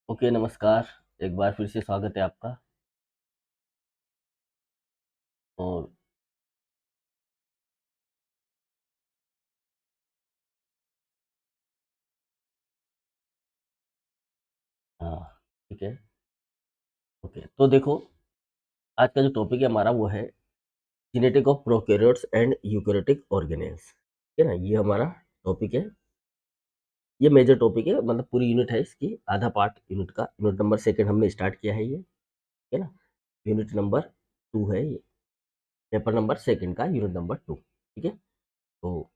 Okay, नमस्कार। एक बार फिर से स्वागत है आपका। और हाँ, ठीक है। ओके, तो देखो, आज का जो टॉपिक है हमारा वो है genetic of prokaryotes and eukaryotic organelles. ठीक है ना? ये हमारा टॉपिक है। ये मेजर टॉपिक है, मतलब पूरी यूनिट है इसकी, आधा पार्ट यूनिट का। यूनिट नंबर 2 हमने स्टार्ट किया है ये, ठीक है ना? यूनिट नंबर 2 है ये, पेपर नंबर 2 का यूनिट नंबर 2, ठीक है? तो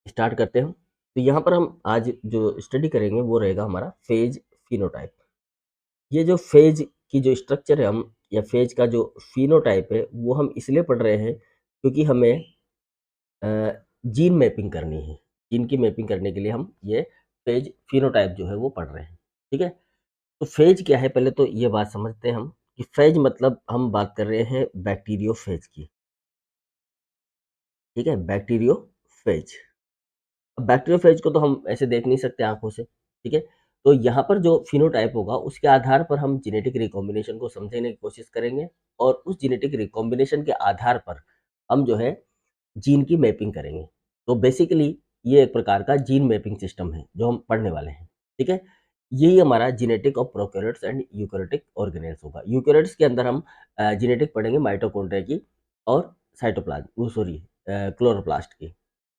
स्टार्ट करते हैं। तो यहाँ पर हम आज जो स्टडी करेंगे वो रहेगा हमारा फेज फिनोटाइप। ये जो फेज की जो स्ट्रक्चर है हम, या फेज का जो फिनोटाइप है वो हम इसलिए पढ़ रहे हैं क्योंकि हमें जीन मैपिंग करनी है। जीन की मैपिंग करने के लिए हम ये फेज फिनोटाइप जो है वो पढ़ रहे हैं, ठीक है? तो फेज क्या है, पहले तो ये बात समझते हैं हम कि फेज मतलब हम बात कर रहे हैं बैक्टीरियोफेज की, ठीक है? बैक्टीरियोफेज। अब बैक्टीरियोफेज को तो हम ऐसे देख नहीं सकते आंखों से, ठीक है? तो यहाँ पर जो फिनोटाइप होगा उसके आधार पर हम जेनेटिक रिकॉम्बिनेशन को समझने की कोशिश करेंगे, और उस जेनेटिक रिकॉम्बिनेशन के आधार पर हम जो है जीन की मैपिंग करेंगे। तो बेसिकली ये एक प्रकार का जीन मैपिंग सिस्टम है जो हम पढ़ने वाले हैं, ठीक है? यही हमारा genetic of prokaryotes and eukaryotic organelles होगा। यूकेरियोट्स के अंदर हम जेनेटिक पढ़ेंगे माइटोकॉन्ड्रिया की और साइटोप्लाज्म, सॉरी, क्लोरोप्लास्ट की,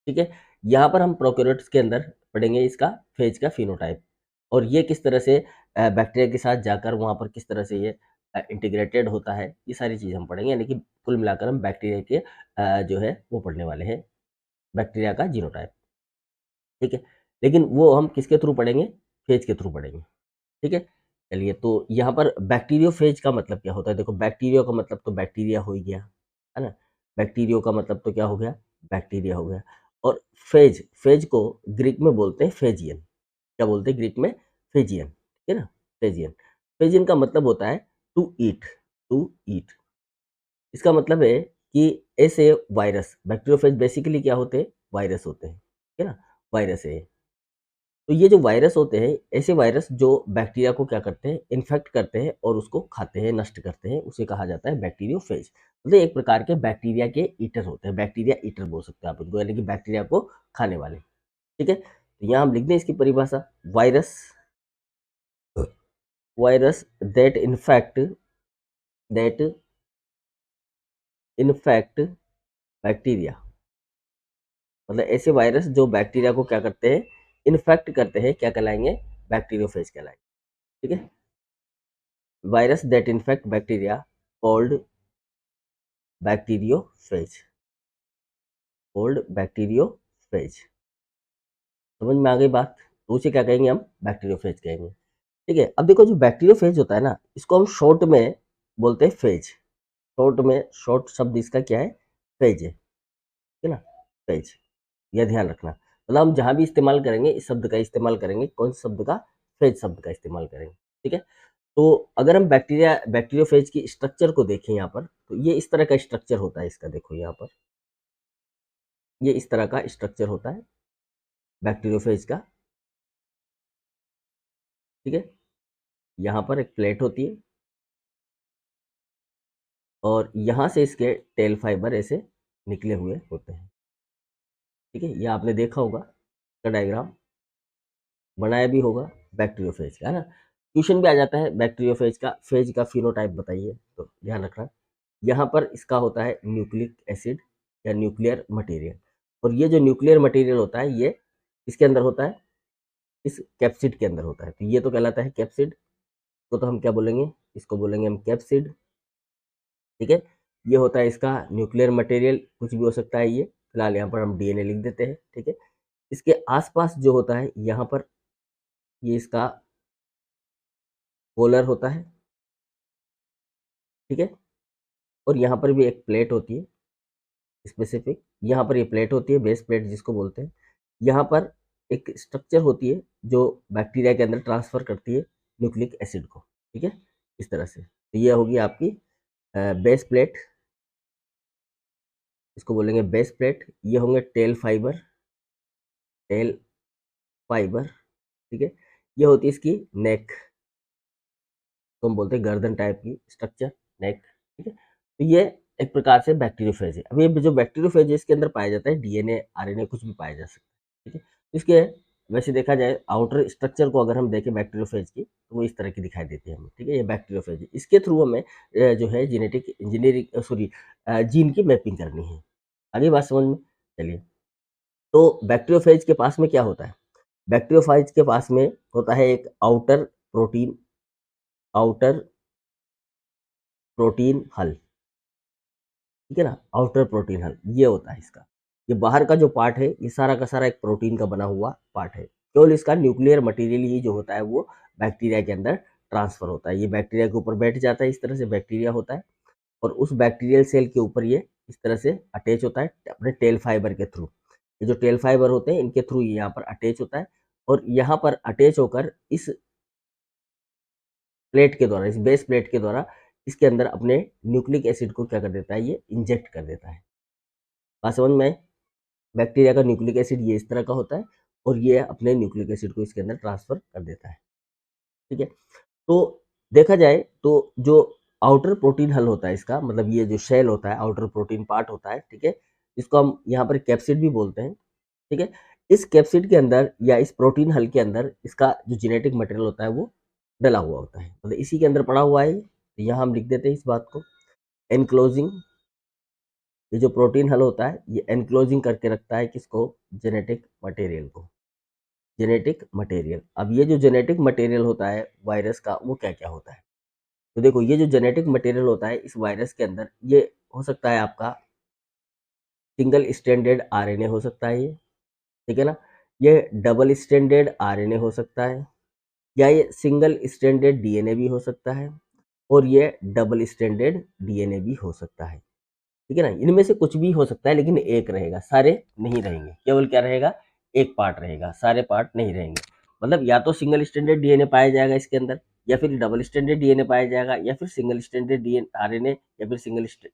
ठीक है? यहाँ पर हम प्रोकैरियोट्स के अंदर पढ़ेंगे इसका फेज का फिनोटाइप, और ये किस तरह से बैक्टीरिया के साथ जाकर वहाँ पर किस तरह से ये इंटीग्रेटेड होता है, ये सारी चीज़ हम पढ़ेंगे। यानी कि कुल मिलाकर हम बैक्टीरिया के जो है वो पढ़ने वाले हैं, बैक्टीरिया का जीनोटाइप, ठीक है? लेकिन वो हम किसके थ्रू पढ़ेंगे? फेज के थ्रू पढ़ेंगे, ठीक है? चलिए, तो यहाँ पर बैक्टीरियोफेज का मतलब क्या होता है? देखो, बैक्टीरिया का मतलब तो बैक्टीरिया हो ही गया, है ना? बैक्टीरियो का मतलब तो क्या हो गया? बैक्टीरिया हो गया। और फेज, फेज को ग्रीक में बोलते हैं फेजियन। क्या बोलते हैं ग्रीक में? फेजियन, ठीक है ना? फेजियन। फेजियन का मतलब होता है टू ईट, टू ईट। इसका मतलब है कि ऐसे वायरस, बैक्टीरियोफेज बेसिकली क्या होते हैं? वायरस होते हैं, ठीक है ना? वायरस है। तो ये जो वायरस होते हैं, ऐसे वायरस जो बैक्टीरिया को क्या करते हैं? इन्फेक्ट करते हैं और उसको खाते हैं, नष्ट करते हैं, उसे कहा जाता है बैक्टीरियोफेज। मतलब एक प्रकार के बैक्टीरिया के ईटर होते हैं, बैक्टीरिया ईटर बोल सकते हैं आप उनको, यानी कि बैक्टीरिया को खाने वाले, ठीक है? तो यहाँ हम लिख दें इसकी परिभाषा, virus, virus that infect bacteria. मतलब ऐसे वायरस जो बैक्टीरिया को क्या करते हैं? इन्फेक्ट करते हैं, क्या कहलाएंगे? बैक्टीरियोफेज कहलाएंगे, ठीक है? Virus that infect bacteria called bacteriophage, called bacteriophage. समझ में आ गई बात? तो उसे क्या कहेंगे हम? बैक्टीरियोफेज कहेंगे, ठीक है? अब देखो, जो बैक्टीरियोफेज होता है ना, इसको हम शॉर्ट में बोलते हैं फेज। शॉर्ट में, शॉर्ट शब्द इसका क्या है? फेज है, ठीक है ना? फेज, यह ध्यान रखना। मतलब हम जहाँ भी इस्तेमाल करेंगे इस शब्द का इस्तेमाल करेंगे, कौन से शब्द का? फेज शब्द का इस्तेमाल करेंगे, ठीक है? तो अगर हम बैक्टीरियोफेज की स्ट्रक्चर को देखें यहाँ पर, तो ये इस तरह का स्ट्रक्चर होता है इसका। देखो यहाँ पर, ये इस तरह का स्ट्रक्चर होता है बैक्टीरियोफेज का, ठीक है? यहाँ पर एक प्लेट होती है, और यहाँ से इसके टेल फाइबर ऐसे निकले हुए होते हैं, ठीक है? ये आपने देखा होगा, इसका डायग्राम बनाया भी होगा बैक्टीरियोफेज का, है ना? क्वेश्चन भी आ जाता है बैक्टीरियोफेज का, फेज का फिनोटाइप बताइए, तो ध्यान रखना। यहाँ पर इसका होता है न्यूक्लिक एसिड या न्यूक्लियर मटेरियल, और ये जो न्यूक्लियर मटेरियल होता है ये इसके अंदर होता है, इस कैप्सिड के अंदर होता है। तो ये तो कहलाता है कैप्सिड, को तो हम क्या बोलेंगे? इसको बोलेंगे हम कैप्सिड, ठीक है? ये होता है इसका न्यूक्लियर मटेरियल, कुछ भी हो सकता है ये, फिलहाल यहाँ पर हम डीएनए लिख देते हैं, ठीक है? इसके आसपास जो होता है यहाँ पर, ये इसका पोलर होता है, ठीक है? और यहाँ पर भी एक प्लेट होती है स्पेसिफिक, यहाँ पर ये प्लेट होती है, बेस प्लेट जिसको बोलते हैं। यहाँ पर एक स्ट्रक्चर होती है जो बैक्टीरिया के अंदर ट्रांसफर करती है न्यूक्लिक एसिड को, ठीक है? इस तरह से। तो ये होगी आपकी बेस प्लेट, इसको बोलेंगे बेस प्लेट। ये होंगे टेल फाइबर, टेल फाइबर, ठीक है? ये होती है इसकी नेक, इसको हम बोलते हैं गर्दन टाइप की स्ट्रक्चर, नेक, ठीक है। तो ये एक प्रकार से बैक्टीरियोफेज है। अब ये जो बैक्टीरियोफेज है इसके अंदर पाया जाता है डीएनए, आरएनए कुछ भी पाया जा सकता है, ठीक है। इसके वैसे देखा जाए आउटर स्ट्रक्चर को अगर हम देखें बैक्टीरियोफेज की तो वो इस तरह की दिखाई देती है हमें, ठीक है। ये बैक्टीरियोफेज है, इसके थ्रू हमें जो है जेनेटिक इंजीनियरिंग सॉरी जीन की मैपिंग करनी है। आगे बात समझ में? चलिए, तो बैक्टीरियोफेज के पास में क्या होता है? बैक्टीरियोफाइज के पास में होता है एक आउटर प्रोटीन हल, ठीक है ना। आउटर प्रोटीन हल ये होता है इसका। ये बाहर का जो पार्ट है ये सारा का सारा एक प्रोटीन का बना हुआ पार्ट है। केवल इसका न्यूक्लियर मटेरियल ही जो होता है वो बैक्टीरिया के अंदर ट्रांसफर होता है। ये बैक्टीरिया के ऊपर बैठ जाता है, इस तरह से बैक्टीरिया होता है, और उस बैक्टीरियल सेल के ऊपर ये इस तरह से अटैच होता है अपने टेल फाइबर के थ्रू। ये जो टेल फाइबर होते हैं इनके थ्रू ये यहाँ पर अटैच होता है, और यहाँ पर अटैच होकर इस प्लेट के द्वारा, इस बेस प्लेट के द्वारा इसके अंदर अपने न्यूक्लिक एसिड को क्या कर देता है, ये इंजेक्ट कर देता है। बात समझ में आए? बैक्टीरिया का न्यूक्लिक एसिड ये इस तरह का होता है, और ये अपने न्यूक्लिक एसिड को इसके अंदर ट्रांसफर कर देता है, ठीक है। तो देखा जाए तो जो आउटर प्रोटीन हल होता है इसका, मतलब ये जो शेल होता है, आउटर प्रोटीन पार्ट होता है, ठीक है, इसको हम यहाँ पर कैप्सिड भी बोलते हैं, ठीक है। इस कैप्सिड के अंदर या इस प्रोटीन हल के अंदर इसका जो जेनेटिक मटेरियल होता है वो डला हुआ होता है, मतलब इसी के अंदर पड़ा हुआ है। तो यहाँ हम लिख देते हैं इस बात को, एनक्लोजिंग। ये जो प्रोटीन हल होता है ये एनक्लोजिंग करके रखता है किसको, जेनेटिक मटेरियल को, जेनेटिक मटेरियल। अब ये जो जेनेटिक मटेरियल होता है वायरस का वो क्या क्या होता है, तो देखो ये जो जेनेटिक मटेरियल होता है इस वायरस के अंदर ये हो सकता है आपका सिंगल स्ट्रैंडेड आरएनए हो सकता है ये, ठीक है ना। ये डबल स्ट्रैंडेड आरएनए हो सकता है, या ये सिंगल स्ट्रैंडेड डीएनए भी हो सकता है, और ये डबल स्ट्रैंडेड डीएनए भी हो सकता है, ठीक है ना। इनमें से कुछ भी हो सकता है लेकिन एक रहेगा, सारे नहीं रहेंगे। केवल क्या रहेगा, एक पार्ट रहेगा, सारे पार्ट नहीं रहेंगे। मतलब या तो सिंगल स्ट्रैंडेड डीएनए पाया जाएगा इसके अंदर, या फिर डबल स्ट्रैंडेड डीएनए पाया जाएगा, या फिर सिंगल स्ट्रैंडेड डीएनए आरएनए, या फिर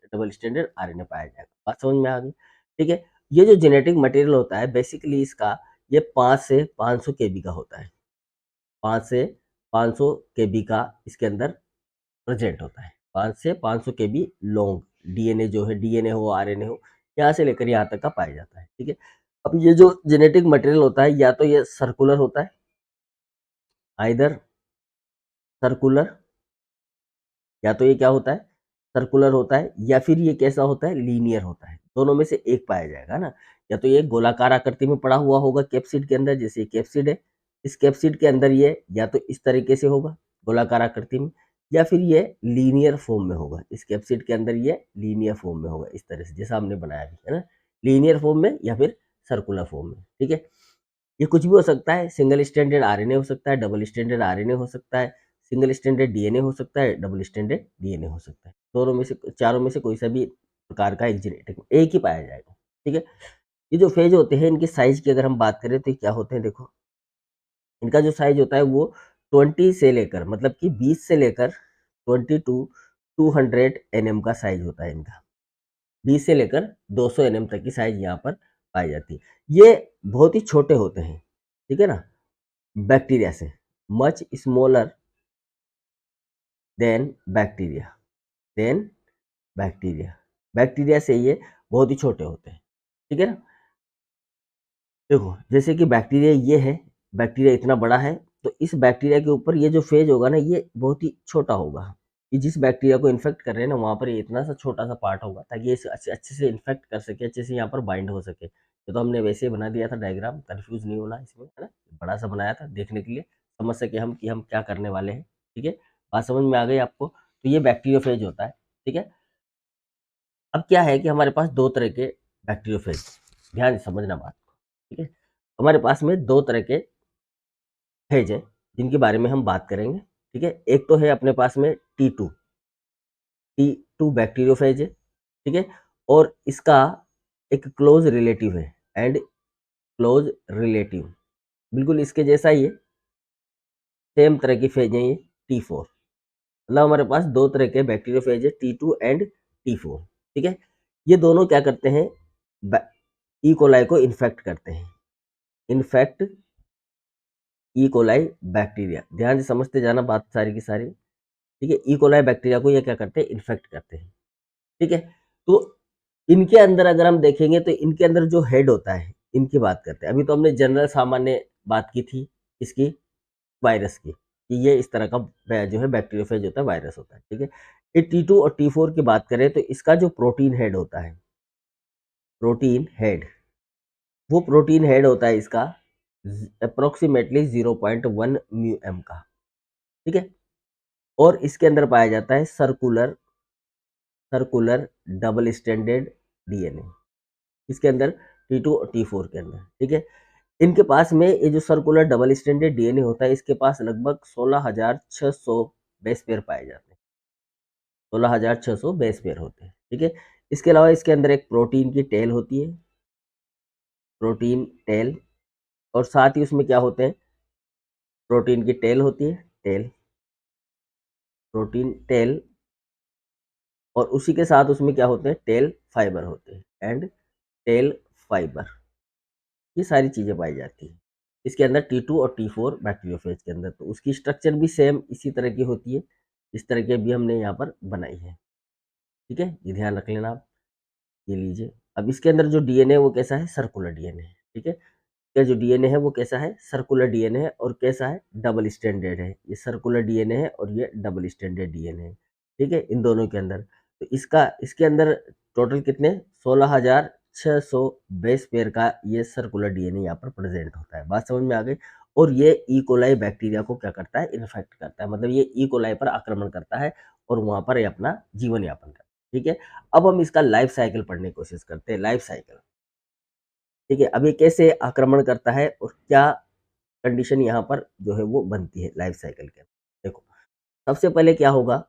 डबल स्ट्रैंडेड आरएनए पाया जाएगा। बात समझ में आ गई, ठीक है। ये जो जेनेटिक मटेरियल होता है बेसिकली इसका ये 5 से 500 केबी का होता है। 5 से 500 केबी का इसके अंदर प्रेजेंट होता है। 5 से 500 केबी लॉन्ग डीएनए जो है, डीएनए हो आरएनए हो, यहाँ से लेकर यहाँ तक का पाया जाता है, ठीक है। अब ये जो जेनेटिक मटेरियल होता है या तो ये सर्कुलर होता है, आइदर सर्कुलर, या तो ये क्या होता है, सर्कुलर होता है, या फिर ये कैसा होता है, लीनियर होता है। दोनों में से एक पाया जाएगा ना। या तो ये गोलाकार आकृति में पड़ा हुआ होगा कैप्सिड के अंदर, जैसे कैप्सिड है, इस कैप्सिड के अंदर ये या तो इस तरीके से होगा गोलाकार आकृति में, या फिर ये लीनियर फॉर्म में होगा। इस कैप्सिड के अंदर ये लीनियर फॉर्म में होगा, इस तरह से जैसा हमने बनाया भी है ना, लीनियर फॉर्म में या फिर सर्कुलर फॉर्म में, ठीक है। ये कुछ भी हो सकता है, सिंगल स्ट्रैंडेड आरएनए हो सकता है, डबल स्ट्रैंडेड आरएनए हो सकता है, सिंगल स्ट्रैंडेड डीएनए हो सकता है, डबल स्ट्रैंडेड डीएनए हो सकता है। दोनों में से, चारों में से कोई सा भी प्रकार का एक जेनेटिक एक ही पाया जाएगा, ठीक है। ये जो फेज होते हैं इनकी साइज की अगर हम बात करें तो ये क्या होते हैं, देखो इनका जो साइज होता है वो 20 से लेकर, मतलब कि 20 से लेकर 20 टू 200 एनएम का साइज होता है इनका। 20 से लेकर 200 एनएम तक की साइज यहाँ पर पाई जाती है। ये बहुत ही छोटे होते हैं, ठीक है ना, बैक्टीरिया से, much smaller than bacteria, than bacteria. Bacteria से ये बहुत ही छोटे होते हैं, ठीक है ना। देखो जैसे कि बैक्टीरिया ये है, बैक्टीरिया इतना बड़ा है, तो इस बैक्टीरिया के ऊपर ये जो फेज होगा ना ये बहुत ही छोटा होगा। ये जिस बैक्टीरिया को इन्फेक्ट कर रहे हैं ना वहाँ पर ये इतना सा छोटा सा पार्ट होगा ताकि ये इसे अच्छे अच्छे से इन्फेक्ट कर सके, अच्छे से यहाँ पर बाइंड हो सके। ये तो हमने वैसे ही बना दिया था डायग्राम, कंफ्यूज नहीं होना इसमें, है ना। बड़ा सा बनाया था देखने के लिए, समझ सके हम कि हम क्या करने वाले हैं, ठीक है। बात समझ में आ गई आपको। तो ये बैक्टीरियोफेज होता है, ठीक है। अब क्या है कि हमारे पास दो तरह के बैक्टीरियोफेज, ध्यान से समझना बात को, ठीक है। हमारे पास में दो तरह के फेज है जिनके बारे में हम बात करेंगे, ठीक है। एक तो है अपने पास में टी टू बैक्टीरियोफेज है, ठीक है, और इसका एक क्लोज रिलेटिव है, एंड क्लोज रिलेटिव बिल्कुल इसके जैसा ही है, सेम तरह की फेज है ये T4। मतलब हमारे पास दो तरह के बैक्टीरियोफेज है, T2 एंड T4, ठीक है। ये दोनों क्या करते हैं, ई कोलाई को इन्फेक्ट करते हैं, इन्फेक्ट ई कोलाई बैक्टीरिया। ध्यान से समझते जाना बात सारी की सारी। ठीक है, ई कोलाई बैक्टीरिया को ये क्या करते हैं, इन्फेक्ट करते हैं। ठीक है, तो इनके अंदर अगर हम देखेंगे तो इनके अंदर जो हेड होता है, इनकी बात करते हैं। अभी तो हमने जनरल सामान्य बात की थी इसकी, वायरस की, कि ये इस तरह का जो है बैक्टीरियोफेज होता है, वायरस होता है। ठीक है, ये T2 और T4 की बात करें तो इसका जो प्रोटीन हेड होता है, प्रोटीन हेड, वो प्रोटीन हेड होता है इसका अप्रोक्सीमेटली 0.1 म्यू का। ठीक है, और इसके अंदर पाया जाता है circular circular double standard DNA, इसके अंदर T2 और T4 के अंदर। ठीक है, इनके पास में ये जो सर्कुलर डबल स्टैंडर्ड डीएनए होता है, इसके पास लगभग 16,600 बेस पेयर पाए जाते हैं, 16,600 बेस पेयर होते हैं। ठीक है, इसके अलावा इसके अंदर एक प्रोटीन की टेल होती है, प्रोटीन टेल, और साथ ही उसमें क्या होते हैं, प्रोटीन की टेल होती है, टेल, प्रोटीन टेल, और उसी के साथ उसमें क्या होते हैं, टेल फाइबर होते हैं, एंड टेल फाइबर, ये सारी चीज़ें पाई जाती हैं इसके अंदर T2 और T4 बैक्टीरियोफेज के अंदर। तो उसकी स्ट्रक्चर भी सेम इसी तरह की होती है, इस तरह की भी हमने यहाँ पर बनाई है। ठीक है, ये ध्यान रख लेना आप, ये लीजिए। अब इसके अंदर जो डीएनए वो कैसा है, सर्कुलर डीएनए है। ठीक है, इसका जो डीएनए है वो कैसा है, सर्कुलर डीएनए है, और कैसा है, डबल स्टैंडर्ड है। ये सर्कुलर डीएनए है और ये डबल स्टैंडर्ड डीएनए है। ठीक है, इन दोनों के अंदर तो इसके अंदर टोटल कितने, 16,600 बेस पेयर का ये सर्कुलर डीएनए यहाँ पर प्रेजेंट होता है। बात समझ में आ गई। और ये ई कोलाई बैक्टीरिया को क्या करता है, इन्फेक्ट करता है, मतलब ये ई कोलाई पर आक्रमण करता है और वहां पर ये अपना जीवन यापन करता है। ठीक है, अब हम इसका लाइफ साइकिल पढ़ने की कोशिश करते हैं, लाइफ साइकिल। ठीक है, अब ये कैसे आक्रमण करता है और क्या कंडीशन यहाँ पर जो है वो बनती है लाइफ साइकिल के। देखो, सबसे पहले क्या होगा,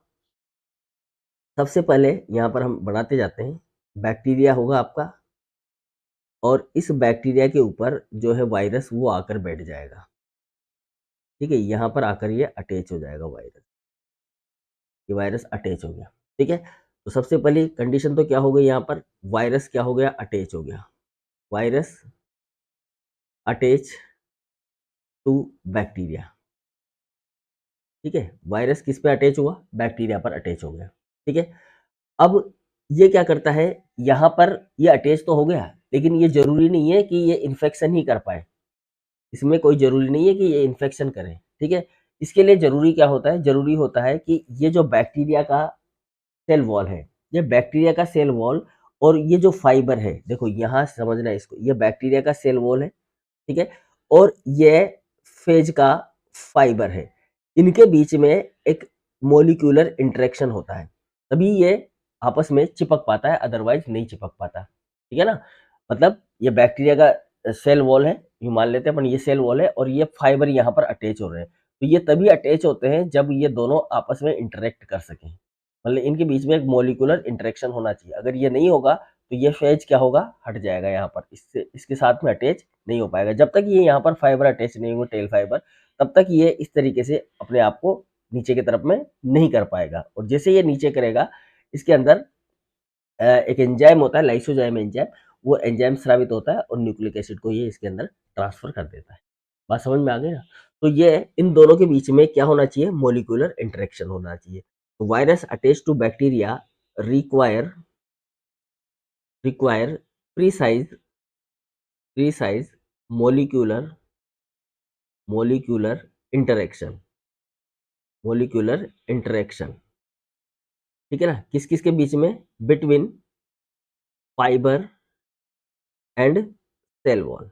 सबसे पहले यहाँ पर हम बढ़ाते जाते हैं, बैक्टीरिया होगा आपका, और इस बैक्टीरिया के ऊपर जो है वायरस वो आकर बैठ जाएगा। ठीक है, यहाँ पर आकर ये अटैच हो जाएगा वायरस, ये वायरस अटैच हो गया। ठीक है, तो सबसे पहली कंडीशन तो क्या हो गई, यहाँ पर वायरस क्या हो गया, अटैच हो गया, वायरस अटैच टू बैक्टीरिया। ठीक है, वायरस किस पे अटैच हुआ, बैक्टीरिया पर अटैच हो गया। ठीक है, अब ये क्या करता है, यहाँ पर ये अटैच तो हो गया, लेकिन ये जरूरी नहीं है कि ये इन्फेक्शन ही कर पाए, इसमें कोई जरूरी नहीं है कि ये इन्फेक्शन करे। ठीक है, इसके लिए जरूरी क्या होता है, जरूरी होता है कि ये जो बैक्टीरिया का सेल वॉल है, ये बैक्टीरिया का सेल वॉल, और ये जो फाइबर है, देखो यहाँ समझना है इसको, ये बैक्टीरिया का सेल वॉल है। ठीक है, और ये फेज का फाइबर है, इनके बीच में एक मोलिक्यूलर इंटरेक्शन होता है, तभी ये आपस में चिपक पाता है, अदरवाइज नहीं चिपक पाता। ठीक है ना, मतलब ये बैक्टीरिया का सेल वॉल है, ये मान लेते हैं अपन, ये सेल वॉल है और ये फाइबर यहाँ पर अटैच हो रहे हैं, तो ये तभी अटैच होते हैं जब ये दोनों आपस में इंटरेक्ट कर सकें, मतलब इनके बीच में एक मोलिकुलर इंटरेक्शन होना चाहिए। अगर ये नहीं होगा तो ये फेज क्या होगा, हट जाएगा, यहाँ पर इससे इसके साथ में अटैच नहीं हो पाएगा। जब तक ये यहाँ पर फाइबर अटैच नहीं होगा, टेल फाइबर, तब तक ये इस तरीके से अपने आप को नीचे की तरफ में नहीं कर पाएगा। और जैसे ये नीचे करेगा, इसके अंदर एक एंजाइम होता है, लाइसोजाइम एंजाइम, वो एंजाइम स्रावित होता है और न्यूक्लिक एसिड को ये इसके अंदर ट्रांसफर कर देता है। बात समझ में आ गई ना, तो ये इन दोनों के बीच में क्या होना चाहिए, मोलिकुलर इंटरेक्शन होना चाहिए। तो virus attach to bacteria require require precise precise molecular molecular interaction, molecular interaction. ठीक है ना, किस किस के बीच में, between fibre and cell wall,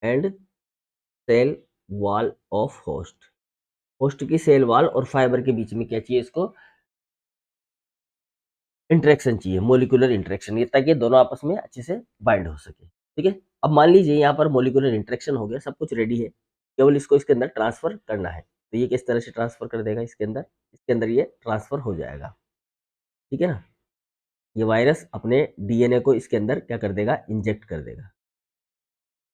and cell wall of host, host की सेल वॉल और फाइबर के बीच में क्या चाहिए इसको, इंटरेक्शन चाहिए, मोलिकुलर इंटरेक्शन, ये ताकि दोनों आपस में अच्छे से बाइंड हो सके। ठीक है, अब मान लीजिए यहाँ पर मोलिकुलर इंटरेक्शन हो गया, सब कुछ रेडी है, केवल इसको इसके अंदर ट्रांसफर करना है। तो ये किस तरह से ट्रांसफर कर देगा, इसके अंदर ये ट्रांसफर हो जाएगा। ठीक है ना, ये वायरस अपने डीएनए को इसके अंदर क्या कर देगा, इंजेक्ट कर देगा।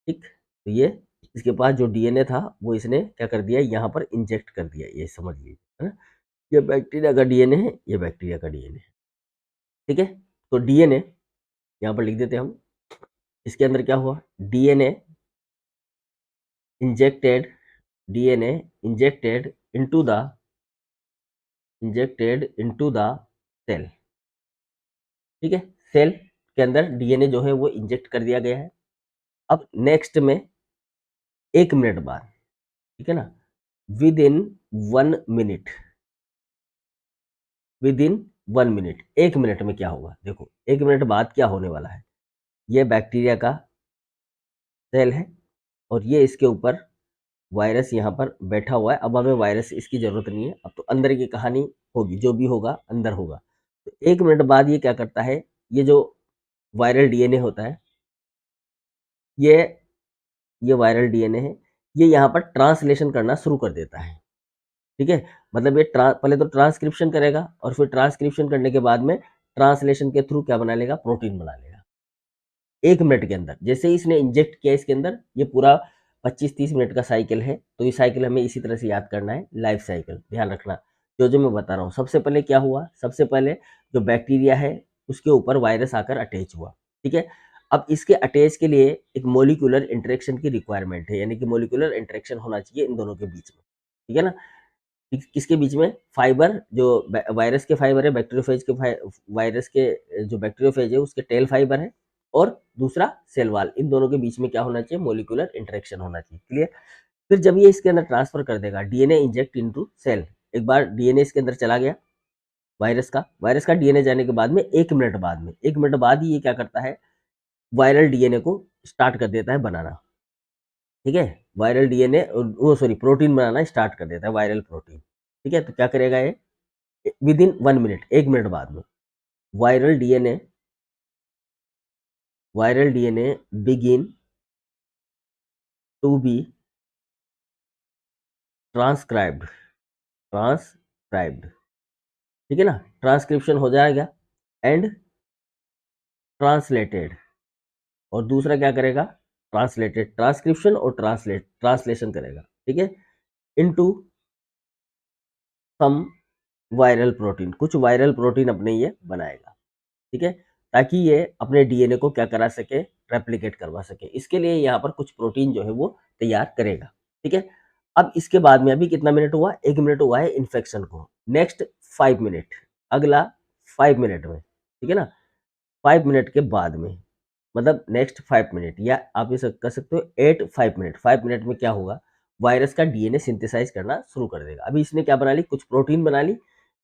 ठीक, तो ये इसके पास जो डीएनए था वो इसने क्या कर दिया, यहाँ पर इंजेक्ट कर दिया, ये समझ लीजिए, है ना। ये बैक्टीरिया का डीएनए है, ये बैक्टीरिया का डीएनए है। ठीक है, तो डीएनए यहाँ पर लिख देते हैं हम, इसके अंदर क्या हुआ, DNA injected, DNA injected into the injected into the cell, ठीक है। सेल के अंदर डीएनए जो है वो इंजेक्ट कर दिया गया है। अब नेक्स्ट में 1 मिनट बाद, ठीक है ना, with in 1 minute, with in 1 minute, 1 minute में क्या होगा, देखो 1 मिनट बाद क्या होने वाला है। ये बैक्टीरिया का सेल है और ये इसके ऊपर वायरस यहाँ पर बैठा हुआ है। अब हमें वायरस इसकी ज़रूरत नहीं है, अब तो अंदर की कहानी होगी, जो भी होगा अंदर होगा। तो 1 मिनट बाद ये क्या करता है, ये जो वायरल डीएनए होता है, ये ये वायरल डीएनए है, ये यहाँ पर ट्रांसलेशन करना शुरू कर देता है, ठीक है। मतलब ये पहले तो ट्रांसक्रिप्शन करेगा और फिर ट्रांसक्रिप्शन करने के बाद में ट्रांसलेशन के थ्रू क्या बना लेगा, प्रोटीन बना लेगा 1 मिनट के अंदर। जैसे ही इसने इंजेक्ट किया इसके अंदर, ये पूरा 25-30 मिनट का साइकिल है। तो ये साइकिल हमें इसी तरह से याद करना है, लाइफ साइकिल, ध्यान रखना जो मैं बता रहा हूँ। सबसे पहले क्या हुआ, सबसे पहले जो बैक्टीरिया है उसके ऊपर वायरस आकर अटैच हुआ, ठीक है। अब इसके अटैच के लिए एक मोलिकुलर इंटरेक्शन की रिक्वायरमेंट है, यानी कि मोलिकुलर इंटरेक्शन होना चाहिए इन दोनों के बीच में, ठीक है ना। किसके बीच में, फाइबर, जो वायरस के फाइबर है, बैक्टीरियोफेज के वायरस के जो बैक्टीरियोफेज है उसके टेल फाइबर है, और दूसरा सेल वाल, इन दोनों के बीच में क्या होना चाहिए, मोलिकुलर इंटरेक्शन होना चाहिए, क्लियर। फिर जब ये इसके अंदर ट्रांसफर कर देगा डीएनए इंजेक्ट इनटू सेल, एक बार डीएनए इसके अंदर चला गया वायरस का डीएनए जाने के बाद में 1 मिनट बाद में, 1 मिनट बाद ही ये क्या करता है, वायरल डीएनए को स्टार्ट कर देता है बनाना, ठीक है। वायरल डीएनए, वो सॉरी, प्रोटीन बनाना स्टार्ट कर देता है, वायरल प्रोटीन, ठीक है। तो क्या करेगा ये, विद इन 1 मिनट, 1 मिनट बाद में viral DNA begin to be transcribed, ठीक है ना, ट्रांसक्रिप्शन हो जाएगा एंड ट्रांसलेटेड, और दूसरा क्या करेगा, ट्रांसलेटेड, ट्रांसक्रिप्शन और ट्रांसलेशन करेगा, ठीक है, इनटू सम वायरल प्रोटीन, कुछ वायरल प्रोटीन अपने ये बनाएगा, ठीक है, ताकि ये अपने डीएनए को क्या करा सके, रेप्लिकेट करवा सके। इसके लिए यहाँ पर कुछ प्रोटीन जो है वो तैयार करेगा, ठीक है। अब इसके बाद में अभी कितना मिनट हुआ, 1 मिनट हुआ है इन्फेक्शन को। नेक्स्ट 5 मिनट, अगला 5 मिनट में, ठीक है ना, 5 मिनट के बाद में, मतलब नेक्स्ट 5 मिनट, या आप ये कर सकते हो 5 मिनट, 5 मिनट में क्या होगा, वायरस का डीएनए सिंथेसाइज करना शुरू कर देगा। अभी इसने क्या बना ली, कुछ प्रोटीन बना ली,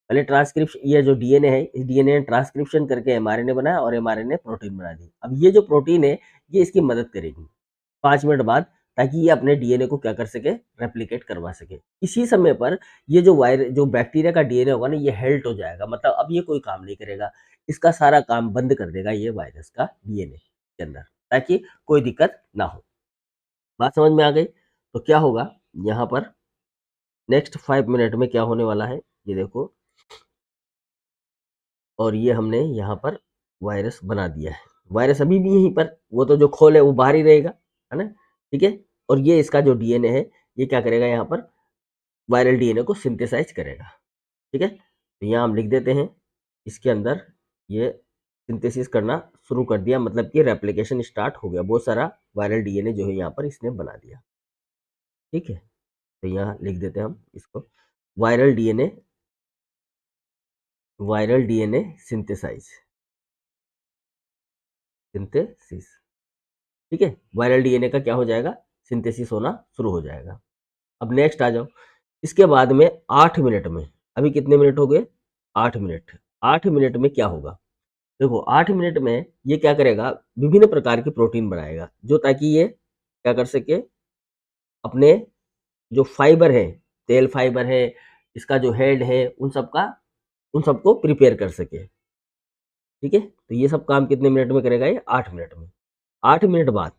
पहले ट्रांसक्रिप्शन, ये जो डीएनए है, इस डीएनए ने ट्रांसक्रिप्शन करके एमआरएनए बनाया और एमआरएनए प्रोटीन बना दी। अब ये जो प्रोटीन है ये इसकी मदद करेगी 5 मिनट बाद, ताकि ये अपने डीएनए को क्या कर सके, रेप्लिकेट करवा सके। इसी समय पर ये जो बैक्टीरिया का डीएनए होगा ना, ये हेल्ट हो जाएगा, मतलब अब ये कोई काम नहीं करेगा, इसका सारा काम बंद कर देगा ये वायरस का डीएनए के अंदर, ताकि कोई दिक्कत ना हो। बात समझ में आ गई। तो क्या होगा यहाँ पर, नेक्स्ट 5 मिनट में क्या होने वाला है, ये देखो, और ये हमने यहाँ पर वायरस बना दिया है। वायरस अभी भी यहीं पर, वो तो जो खोल है वो बाहर ही रहेगा, है ना, ठीक है। और ये इसका जो डीएनए है, ये क्या करेगा, यहाँ पर वायरल डीएनए को सिंथेसाइज करेगा, ठीक है। तो यहाँ हम लिख देते हैं, इसके अंदर ये सिंथेसिस करना शुरू कर दिया, मतलब कि रेप्लिकेशन स्टार्ट हो गया, बहुत सारा वायरल डीएनए जो है यहाँ पर इसने बना दिया, ठीक है। तो यहाँ लिख देते हैं हम इसको, वायरल डीएनए सिंथेसाइज, सिंथेसिस, ठीक है। वायरल डीएनए का क्या हो जाएगा, सिंथेसिस होना शुरू हो जाएगा। अब नेक्स्ट आ जाओ, इसके बाद में 8 मिनट में, अभी कितने मिनट हो गए, 8 मिनट, 8 मिनट में क्या होगा, देखो 8 मिनट में ये क्या करेगा, विभिन्न प्रकार की प्रोटीन बनाएगा, जो ताकि ये क्या कर सके, अपने जो फाइबर है, तेल फाइबर है, इसका जो हेड है, उन सबको प्रिपेयर कर सके, ठीक है। तो ये सब काम कितने मिनट में करेगा, ये 8 मिनट में। 8 मिनट बाद,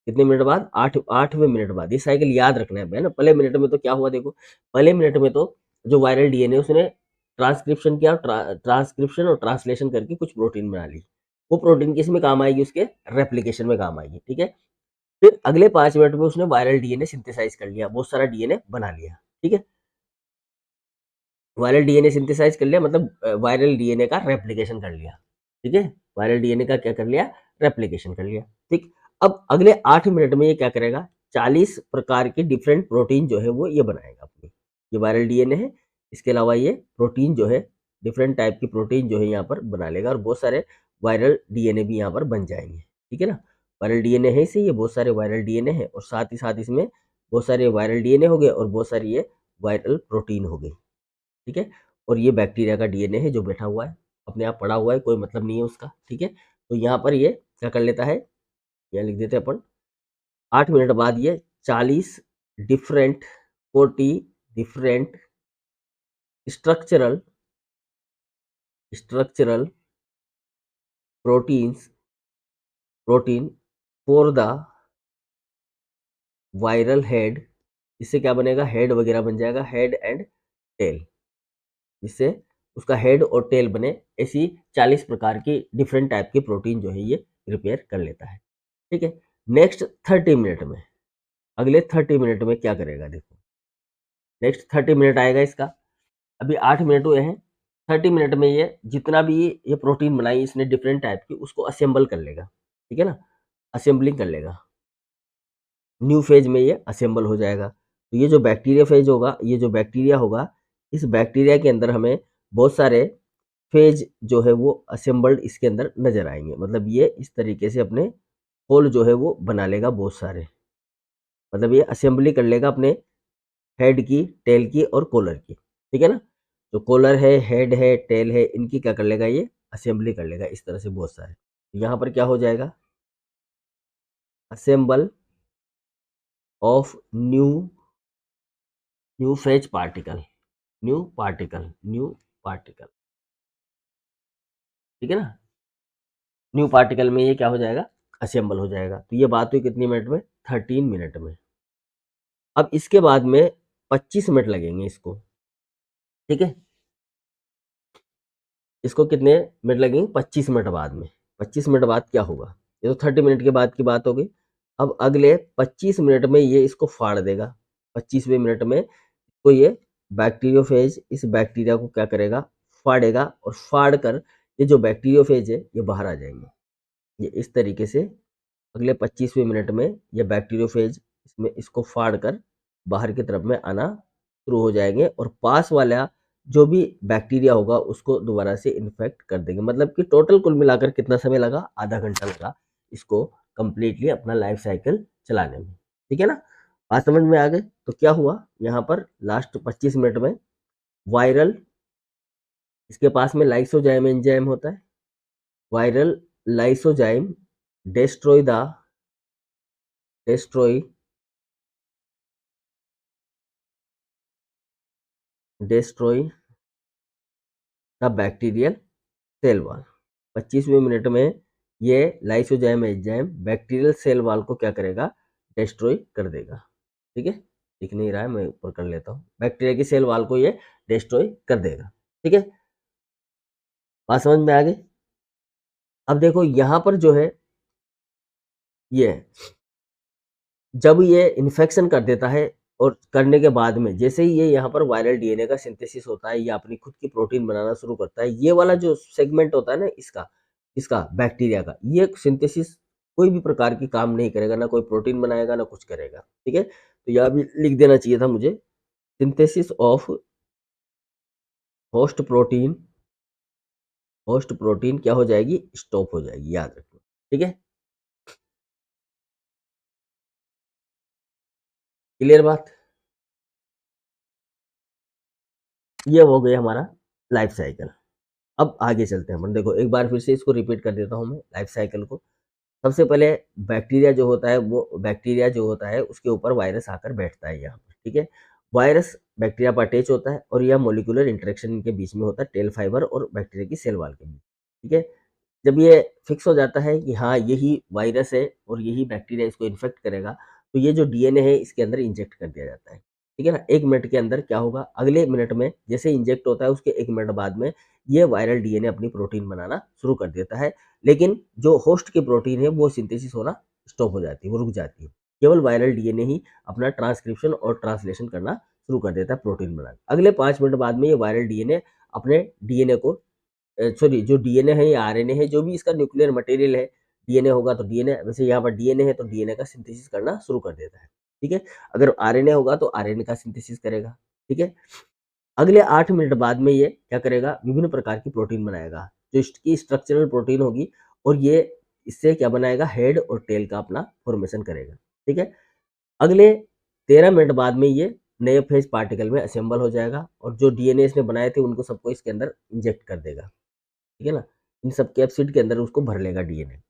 कितने मिनट बाद, 8वें मिनट बाद, ये साइकिल याद रखना है ना। पहले मिनट में तो क्या हुआ, देखो पहले मिनट में तो जो वायरल डीएनए उसने ट्रांसक्रिप्शन किया, ट्रांसक्रिप्शन और ट्रांसलेशन करके कुछ प्रोटीन बना ली, वो प्रोटीन किस में काम आएगी, उसके रेप्लिकेशन में काम आएगी, ठीक है। फिर अगले 5 मिनट में उसने वायरल डीएनए सिंथेसाइज कर लिया, बहुत सारा डीएनए बना लिया, ठीक है। वायरल डीएनए सिंथेसाइज कर लिया, मतलब वायरल डीएनए का रेप्लिकेशन कर लिया, ठीक है। वायरल डीएनए का क्या कर लिया, रेप्लिकेशन कर लिया, ठीक। अब अगले 8 मिनट में ये क्या करेगा, 40 प्रकार के डिफरेंट प्रोटीन जो है वो ये बनाएगा अपनी, ये वायरल डीएनए है, इसके अलावा ये प्रोटीन जो है, डिफरेंट टाइप की प्रोटीन जो है यहाँ पर बना लेगा और बहुत सारे वायरल डीएनए भी यहाँ पर बन जाएंगे। ठीक है ना, वायरल डीएनए है इसे, ये बहुत सारे वायरल डीएनए है और साथ ही साथ इसमें बहुत सारे वायरल डीएनए हो गए और बहुत सारी ये वायरल प्रोटीन हो गई। ठीक है, और ये बैक्टीरिया का डीएनए है जो बैठा हुआ है, अपने आप पड़ा हुआ है, कोई मतलब नहीं है उसका। ठीक है, तो यहाँ पर ये क्या कर लेता है, यहाँ लिख देते हैं अपन, 8 मिनट बाद ये 40 different 40 different structural structural protein for the viral head, इससे क्या बनेगा, हेड वगैरह बन जाएगा, हेड एंड टेल, जिससे उसका हेड और टेल बने। ऐसी 40 प्रकार की डिफरेंट टाइप की प्रोटीन जो है ये प्रिपेयर कर लेता है। ठीक है, नेक्स्ट 30 मिनट में, अगले 30 मिनट में क्या करेगा, देखो नेक्स्ट 30 मिनट आएगा इसका, अभी 8 मिनट हुए हैं, 30 मिनट में ये जितना भी ये प्रोटीन बनाई इसने डिफरेंट टाइप की, उसको असेंबल कर लेगा। ठीक है ना, असेंबलिंग कर लेगा, न्यू फेज में ये असेंबल हो जाएगा। तो ये जो बैक्टीरिया फेज होगा, ये जो बैक्टीरिया होगा, इस बैक्टीरिया के अंदर हमें बहुत सारे फेज जो है वो असेंबल्ड इसके अंदर नजर आएंगे। मतलब ये इस तरीके से अपने होल जो है वो बना लेगा बहुत सारे, मतलब ये असेंबली कर लेगा अपने हेड की, टेल की और कॉलर की। ठीक है ना, तो कॉलर है, हेड है, टेल है, इनकी क्या कर लेगा, ये असेंबली कर लेगा इस तरह से बहुत सारे। तो यहाँ पर क्या हो जाएगा, assemble of new phase particle, new particle. ठीक है ना, न्यू पार्टिकल में ये क्या हो जाएगा, असेंबल हो जाएगा। तो ये बात हुई कितनी मिनट में, 13 मिनट में। अब इसके बाद में 25 मिनट लगेंगे इसको। ठीक है, इसको कितने मिनट लगेंगे, 25 मिनट बाद में। 25 मिनट बाद क्या होगा, ये तो 30 मिनट के बाद की बात हो गई। अब अगले 25 मिनट में ये इसको फाड़ देगा। 25वें मिनट में तो ये बैक्टीरियोफेज इस बैक्टीरिया को क्या करेगा, फाड़ेगा, और फाड़ कर ये जो बैक्टीरियोफेज है ये बाहर आ जाएंगे। ये इस तरीके से अगले 25वें मिनट में ये बैक्टीरियोफेज इसमें इसको फाड़ कर बाहर की तरफ में आना शुरू हो जाएंगे और पास वाला जो भी बैक्टीरिया होगा उसको दोबारा से इन्फेक्ट कर देंगे। मतलब कि टोटल कुल मिलाकर कितना समय लगा, आधा घंटा लगा इसको कंप्लीटली अपना लाइफ साइकिल चलाने में। ठीक है ना, बात समझ में आ गई। तो क्या हुआ यहाँ पर लास्ट 25 मिनट में, वायरल इसके पास में लाइसोजाइम एंजाइम होता है, viral lysozyme destroy the destroy destroy the bacterial cell wall. 25वें मिनट में ये lysozyme enzyme bacterial cell wall को क्या करेगा, डिस्ट्रॉय कर देगा। ठीक है, दिख नहीं रहा है, मैं ऊपर कर लेता हूँ, बैक्टीरिया की सेल वॉल को ये डिस्ट्रॉय कर देगा। ठीक है, बात समझ में आ गई। अब देखो यहाँ पर जो है ये जब ये इन्फेक्शन कर देता है और करने के बाद में जैसे ही ये यहाँ पर वायरल डीएनए का सिंथेसिस होता है, ये अपनी खुद की प्रोटीन बनाना शुरू करता है। ये वाला जो सेगमेंट होता है ना इसका इसका बैक्टीरिया का, ये सिंथेसिस कोई भी प्रकार की काम नहीं करेगा, ना कोई प्रोटीन बनाएगा ना कुछ करेगा। ठीक है, तो यह भी लिख देना चाहिए था मुझे, synthesis of host protein, host protein क्या हो जाएगी, स्टॉप हो जाएगी, याद रखना। ठीक है, क्लियर बात। ये हो गया हमारा लाइफ साइकिल। अब आगे चलते हैं अपन, देखो एक बार फिर से इसको रिपीट कर देता हूँ मैं लाइफ साइकिल को। सबसे पहले बैक्टीरिया जो होता है, वो बैक्टीरिया जो होता है उसके ऊपर वायरस आकर बैठता है यहाँ पर। ठीक है, वायरस बैक्टीरिया पर अटैच होता है और यह मोलिकुलर इंटरेक्शन इनके बीच में होता है, टेल फाइबर और बैक्टीरिया की सेल वॉल के बीच। ठीक है, जब ये फिक्स हो जाता है कि हाँ यही वायरस है और यही बैक्टीरिया इसको इन्फेक्ट करेगा, तो ये जो डीएनए है इसके अंदर इंजेक्ट कर दिया जाता है। ठीक है ना, 1 मिनट के अंदर क्या होगा, अगले मिनट में जैसे इंजेक्ट होता है उसके 1 मिनट बाद में ये वायरल डीएनए अपनी प्रोटीन बनाना शुरू कर देता है। लेकिन जो होस्ट की प्रोटीन है वो सिंथेसिस होना स्टॉप हो जाती है, वो रुक जाती है। केवल वायरल डीएनए ही अपना ट्रांसक्रिप्शन और ट्रांसलेशन करना शुरू कर देता है प्रोटीन बनाना। अगले 5 मिनट बाद में ये वायरल डीएनए अपने डीएनए को, सॉरी जो डीएनए है या आरएनए है, जो भी इसका न्यूक्लियर मटेरियल है, डीएनए होगा तो डीएनए, वैसे यहाँ पर डीएनए है तो डीएनए का सिंथेसिस करना शुरू कर देता है। ठीक है, अगर आरएनए होगा तो आरएनए का सिंथेसिस करेगा। ठीक है, अगले 8 मिनट बाद में ये क्या करेगा, विभिन्न प्रकार की प्रोटीन बनाएगा, जो इसकी स्ट्रक्चरल प्रोटीन होगी, और ये इससे क्या बनाएगा, हेड और टेल का अपना फॉर्मेशन करेगा। ठीक है। अगले 13 मिनट बाद में ये नए फेज पार्टिकल में असेंबल हो जाएगा, और जो डीएनए इसने बनाए थे उनको सबको इसके अंदर इंजेक्ट कर देगा। ठीक है ना, इन सब कैप्सिड के अंदर उसको भर लेगा डीएनए।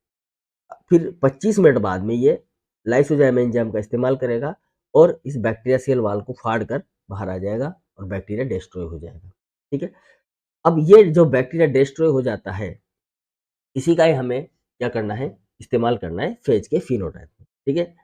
फिर 25 मिनट बाद में ये लाइसोजाइम एंजाइम का इस्तेमाल करेगा, और इस बैक्टीरिया सेल वाल को फाड़ कर बाहर आ जाएगा, और बैक्टीरिया डिस्ट्रॉय हो जाएगा। ठीक है। अब ये जो बैक्टीरिया डिस्ट्रॉय हो जाता है, इसी का ही हमें क्या करना है, इस्तेमाल करना है फेज के फिनोटाइप में। ठीक है।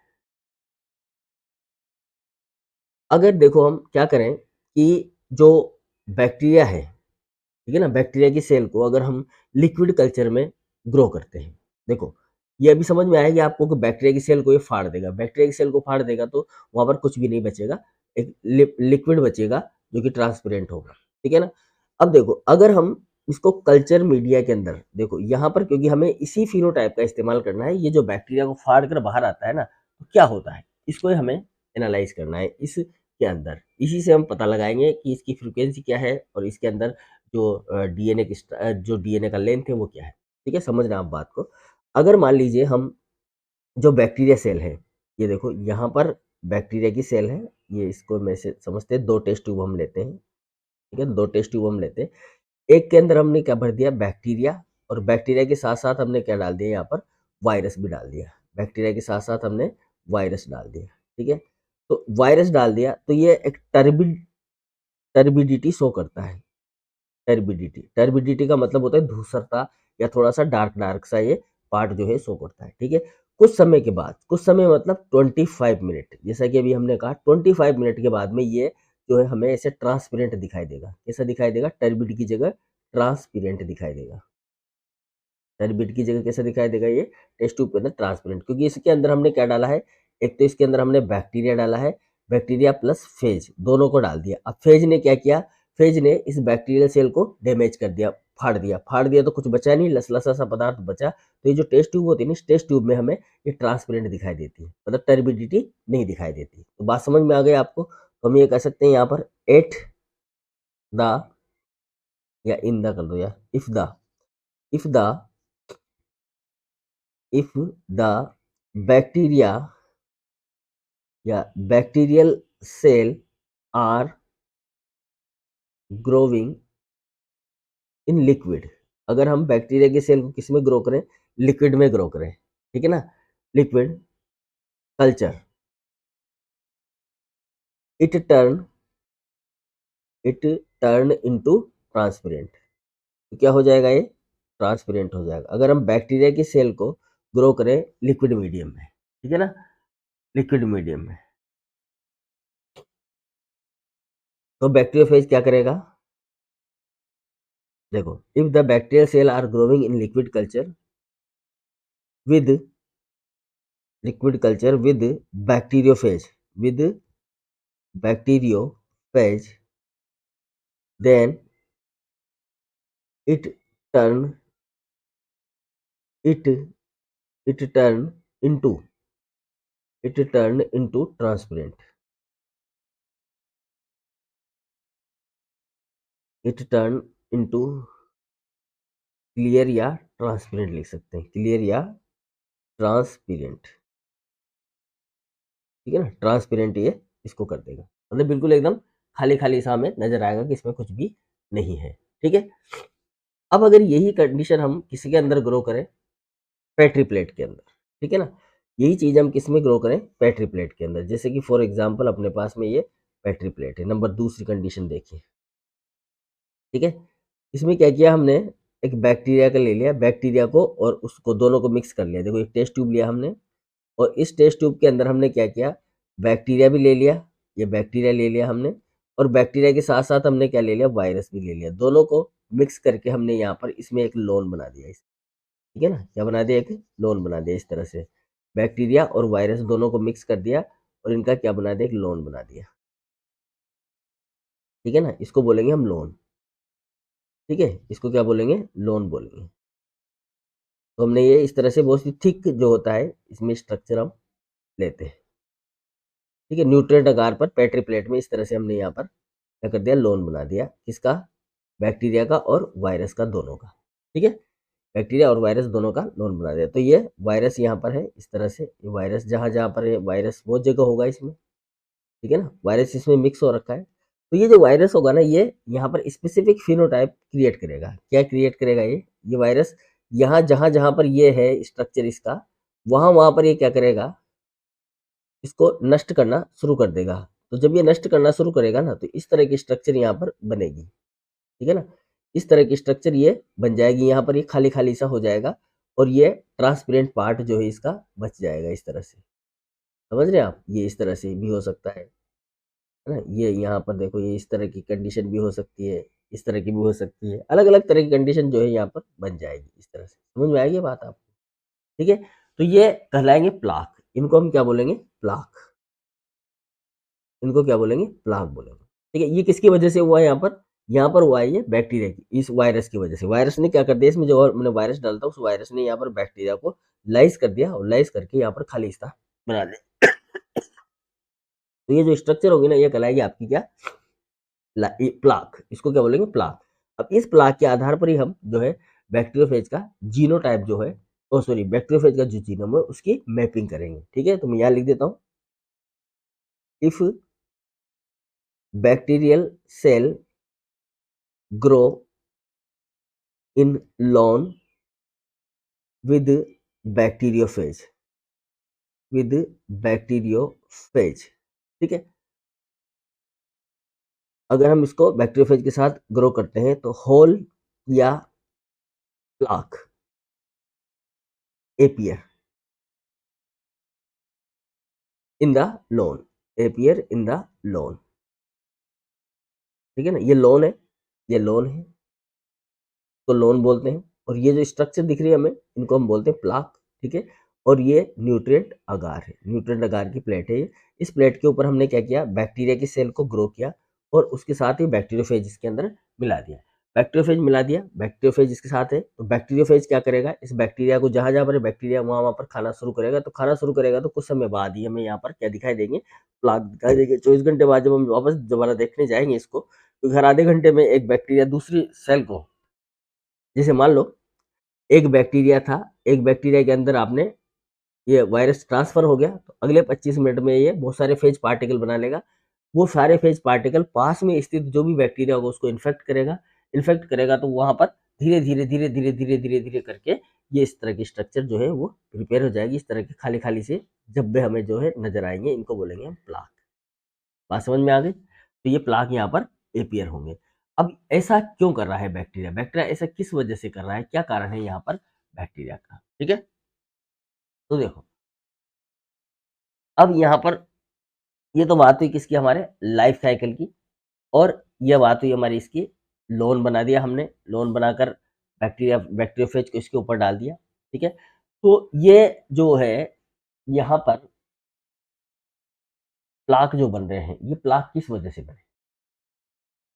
अगर देखो हम क्या करें कि जो बैक्टीरिया है, ठीक है ना, बैक्टीरिया की सेल को अगर हम लिक्विड कल्चर में ग्रो करते हैं, देखो ये अभी समझ में आएगी आपको कि बैक्टीरिया की सेल को ये फाड़ देगा, बैक्टीरिया की सेल को फाड़ देगा तो वहां पर कुछ भी नहीं बचेगा, एक लिक्विड बचेगा जो कि ट्रांसपेरेंट होगा। ठीक है ना। अब देखो अगर हम इसको कल्चर मीडिया के अंदर, देखो यहाँ पर क्योंकि हमें इसी फिनोटाइप का इस्तेमाल करना है, ये जो बैक्टीरिया को फाड़ कर बाहर आता है ना, तो क्या होता है, इसको हमें एनालाइज करना है इसके अंदर। इसी से हम पता लगाएंगे कि इसकी फ्रिक्वेंसी क्या है, और इसके अंदर जो डीएनए की जो डीएनए का लेंथ है वो क्या है। ठीक है, समझ रहे हैं आप बात को। अगर मान लीजिए हम जो बैक्टीरिया सेल है, ये देखो यहाँ पर बैक्टीरिया की सेल है, ये इसको में से समझते हैं, 2 टेस्ट ट्यूब हम लेते हैं। ठीक है, 2 टेस्ट ट्यूब हम लेते हैं। एक के अंदर हमने क्या भर दिया, बैक्टीरिया, और बैक्टीरिया के साथ साथ हमने क्या डाल दिया, यहाँ पर वायरस भी डाल दिया। बैक्टीरिया के साथ साथ हमने वायरस डाल दिया। ठीक है, तो वायरस डाल दिया तो ये एक टर्बिडिटी शो करता है। टर्बिडिटी का मतलब होता है धूसरता, या थोड़ा सा डार्क डार्क सा ये पार्ट जो है शो करता है। ठीक है, कुछ समय के बाद, कुछ समय मतलब 25 मिनट, जैसा कि अभी हमने कहा 25 मिनट के बाद में ये जो है हमें ऐसे ट्रांसपेरेंट दिखाई देगा। कैसा दिखाई देगा, टर्बिड की जगह ट्रांसपेरेंट दिखाई देगा। टर्बिड की जगह कैसा दिखाई देगा, ये टेस्ट ट्यूब के अंदर ट्रांसपेरेंट, क्योंकि इसके अंदर हमने क्या डाला है, एक तो इसके अंदर हमने बैक्टीरिया डाला है, बैक्टीरिया प्लस फेज दोनों को डाल दिया। अब फेज ने क्या किया, फेज ने इस बैक्टीरियल सेल को डैमेज कर दिया, फाड़ दिया तो कुछ बचा नहीं, लसलसा सा पदार्थ बचा। तो ये जो टेस्ट ट्यूब होती है ना, इस टेस्ट ट्यूब में हमें ये ट्रांसपेरेंट दिखाई देती है, मतलब टर्बिडिटी नहीं दिखाई देती। तो बात समझ में आ गई आपको। तो हम ये कह सकते हैं यहाँ पर एट द, या इन द कर दो, या if the if the bacteria या bacterial cell are growing in liquid, अगर हम बैक्टीरिया के सेल को किस में ग्रो करें, लिक्विड में ग्रो करें, ठीक है ना, liquid culture, it turn it turn into transparent. तो क्या हो जाएगा, ये ट्रांसपेरेंट हो जाएगा अगर हम बैक्टीरिया की सेल को ग्रो करें लिक्विड मीडियम में। ठीक है ना, लिक्विड मीडियम में। तो बैक्टीरियोफेज क्या करेगा, देखो if the bacterial cell are growing in with liquid culture with bacteriophage, then it turn it it turn into transparent, it turn into clear या ट्रांसपेरेंट लिख सकते हैं, क्लियर या ट्रांसपेरेंट। ठीक है ना, ट्रांसपेरेंट ये इसको कर देगा, मतलब बिल्कुल एकदम खाली खाली सा हमें नजर आएगा कि इसमें कुछ भी नहीं है। ठीक है, अब अगर यही कंडीशन हम किसी के अंदर ग्रो करें, पेट्री प्लेट के अंदर, ठीक है ना, यही चीज हम किस में ग्रो करें, पेट्री प्लेट के अंदर, जैसे कि फॉर एग्जांपल अपने पास में ये पेट्री प्लेट है। नंबर दूसरी कंडीशन देखिए। ठीक है, इसमें क्या किया हमने, एक बैक्टीरिया का ले लिया, बैक्टीरिया को और उसको दोनों को मिक्स कर लिया। देखो एक टेस्ट ट्यूब लिया हमने, और इस टेस्ट ट्यूब के अंदर हमने क्या किया, बैक्टीरिया भी ले लिया, ये बैक्टीरिया ले लिया हमने, और बैक्टीरिया के साथ साथ हमने क्या ले लिया, वायरस भी ले लिया। दोनों को मिक्स करके हमने यहाँ पर इसमें एक लोन बना दिया। ठीक है ना, क्या बना दिया, एक लोन बना दिया इस तरह से, बैक्टीरिया और वायरस दोनों को मिक्स कर दिया, और इनका क्या बना दिया, एक लोन बना दिया। ठीक है ना, इसको बोलेंगे हम लोन। ठीक है, इसको क्या बोलेंगे, लोन बोलेंगे। तो हमने ये इस तरह से बहुत ही थिक जो होता है इसमें स्ट्रक्चर हम लेते हैं। ठीक है, न्यूट्रिएंट आकार पर पेट्री प्लेट में इस तरह से हमने यहाँ पर क्या कर दिया, लोन बना दिया, किसका, बैक्टीरिया का और वायरस का दोनों का, ठीक है, बैक्टीरिया और वायरस दोनों का लोन बना दिया। तो ये वायरस यहाँ पर है इस तरह से, ये वायरस जहाँ जहाँ पर है वायरस वो जगह होगा इसमें, ठीक है ना, वायरस इसमें मिक्स हो रखा है। तो ये जो वायरस होगा ना, ये यहाँ पर स्पेसिफिक फिनोटाइप क्रिएट करेगा। क्या क्रिएट करेगा ये वायरस यहाँ जहाँ जहाँ पर ये है स्ट्रक्चर इसका, वहाँ वहाँ पर ये क्या करेगा, इसको नष्ट करना शुरू कर देगा। तो जब ये नष्ट करना शुरू करेगा ना, तो इस तरह की स्ट्रक्चर यहाँ पर बनेगी, ठीक है ना, इस तरह की स्ट्रक्चर ये बन जाएगी, यहाँ पर ये खाली खाली सा हो जाएगा और ये ट्रांसपेरेंट पार्ट जो है इसका बच जाएगा इस तरह से। समझ रहे हैं आप, ये इस तरह से भी हो सकता है ना, ये यहाँ पर देखो, ये इस तरह की कंडीशन भी हो सकती है, इस तरह की भी हो सकती है, अलग अलग तरह की कंडीशन जो है यहाँ पर बन जाएगी इस तरह से। समझ में आएगी बात आपको, ठीक है। तो ये कहलाएंगे प्लाक, इनको हम क्या बोलेंगे, प्लाक, इनको क्या बोलेंगे, प्लाक बोलेंगे, ठीक है। ये किसकी वजह से हुआ है यहाँ पर हुआ है ये बैक्टीरिया की, इस वायरस की वजह से। वायरस ने क्या कर दिया इसमें, जो और मैंने वायरस डालता उस वायरस ने यहाँ पर बैक्टीरिया को लाइज कर दिया, और लाइज करके यहाँ पर खाली हिस्सा बना दिया। तो ये जो स्ट्रक्चर होगी ना, ये कहलाएगी आपकी क्या, प्लाक, इसको क्या बोलेंगे, प्लाक। अब इस प्लाक के आधार पर ही हम जो है बैक्टीरियोफेज का जीनोटाइप जो है, ओ सॉरी, बैक्टीरियोफेज का जो जीनोम है उसकी मैपिंग करेंगे, ठीक है। तो मैं यहाँ लिख देता हूँ, if bacterial cell grow in lawn with bacteriophage, with bacteriophage, ठीक है। अगर हम इसको बैक्टीरियोफेज के साथ ग्रो करते हैं तो होल या plaque appear in the loan, appear in the loan, ठीक है ना, ये लोन है, ये लोन है, तो लोन बोलते हैं। और ये जो स्ट्रक्चर दिख रही है हमें, इनको हम बोलते हैं प्लाक, ठीक है। और ये न्यूट्रिएंट अगार है, न्यूट्रिएंट अगार की प्लेट है ये। इस प्लेट के ऊपर हमने क्या किया, बैक्टीरिया की सेल को ग्रो किया और उसके साथ ही बैक्टीरियोफेज इसके अंदर मिला दिया, बैक्टीरियोफेज मिला दिया, बैक्टीरियोफेज इसके साथ है। तो बैक्टीरियोफेज क्या करेगा, इस बैक्टीरिया को जहां जहां पर बैक्टीरिया वहां वहां पर खाना शुरू करेगा। तो खाना शुरू करेगा तो कुछ समय बाद ही हमें यहाँ पर क्या दिखाई देंगे, प्लाक दिखाई देंगे। 24 घंटे बाद जब हम वापस दोबारा देखने जाएंगे इसको, तो हर आधे घंटे में एक बैक्टीरिया दूसरी सेल को, जैसे मान लो एक बैक्टीरिया था, एक बैक्टीरिया के अंदर आपने ये वायरस ट्रांसफर हो गया, तो अगले 25 मिनट में ये बहुत सारे फेज पार्टिकल बना लेगा। वो सारे फेज पार्टिकल पास में स्थित जो भी बैक्टीरिया होगा उसको इन्फेक्ट करेगा, इन्फेक्ट करेगा तो वहां पर धीरे धीरे धीरे धीरे धीरे धीरे धीरे करके ये इस तरह की स्ट्रक्चर जो है वो प्रिपेयर हो जाएगी। इस तरह के खाली खाली से जब भी हमें जो है नजर आएंगे, इनको बोलेंगे हम प्लाक। बात समझ में आ गई, तो ये प्लाक यहाँ पर एपियर होंगे। अब ऐसा क्यों कर रहा है बैक्टीरिया, बैक्टीरिया ऐसा किस वजह से कर रहा है, क्या कारण है यहाँ पर बैक्टीरिया का, ठीक है। तो देखो, अब यहाँ पर ये तो बात हुई किसकी, हमारे लाइफ साइकिल की। और यह बात हुई हमारी इसकी, लोन बना दिया हमने, लोन बनाकर बैक्टीरियोफेज को इसके ऊपर डाल दिया, ठीक है। तो ये जो है यहाँ पर प्लाक जो बन रहे हैं, ये प्लाक किस वजह से बने,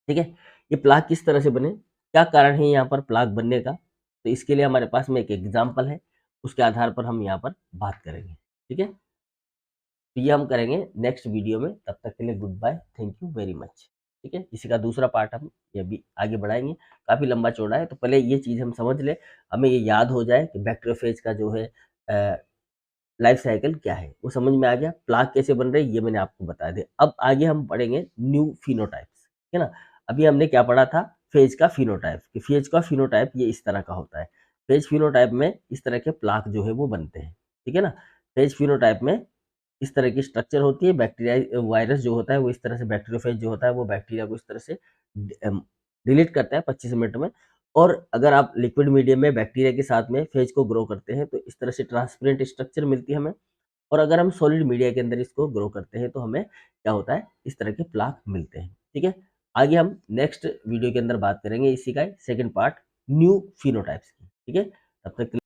ठीक है, ये प्लाक किस तरह से बने, क्या कारण है यहाँ पर प्लाक बनने का। तो इसके लिए हमारे पास में एक एग्जाम्पल है, उसके आधार पर हम यहाँ पर बात करेंगे, ठीक है। तो ये हम करेंगे नेक्स्ट वीडियो में, तब तक के लिए good bye, thank you very much, ठीक है। इसी का दूसरा पार्ट हम ये भी आगे बढ़ाएंगे, काफ़ी लंबा चौड़ा है। तो पहले ये चीज़ हम समझ ले, हमें ये याद हो जाए कि बैक्टीरियोफेज का जो है लाइफ साइकिल क्या है, वो समझ में आ गया। प्लाक कैसे बन रहे हैं ये मैंने आपको बता दिया। अब आगे हम पढ़ेंगे न्यू फिनोटाइप्स, है ना। अभी हमने क्या पढ़ा था, फेज का फिनोटाइप, कि फेज का फिनोटाइप ये इस तरह का होता है। फेज फिनोटाइप में इस तरह के प्लाक जो है वो बनते हैं, ठीक है ना। फेज फिनोटाइप में इस तरह की स्ट्रक्चर होती है, बैक्टीरिया वायरस जो होता है वो इस तरह से, बैक्टीरियोफेज जो होता है वो बैक्टीरिया को इस तरह से डिलीट करता है 25 मिनट में। और अगर आप लिक्विड मीडियम में बैक्टीरिया के साथ में फेज को ग्रो करते हैं तो इस तरह से ट्रांसपेरेंट स्ट्रक्चर मिलती है हमें। और अगर हम सॉलिड मीडिया के अंदर इसको ग्रो करते हैं तो हमें क्या होता है, इस तरह के प्लाक मिलते हैं, ठीक है। आगे हम नेक्स्ट वीडियो के अंदर बात करेंगे इसी का सेकंड पार्ट, न्यू फिनोटाइप्स की, ठीक है। तब तक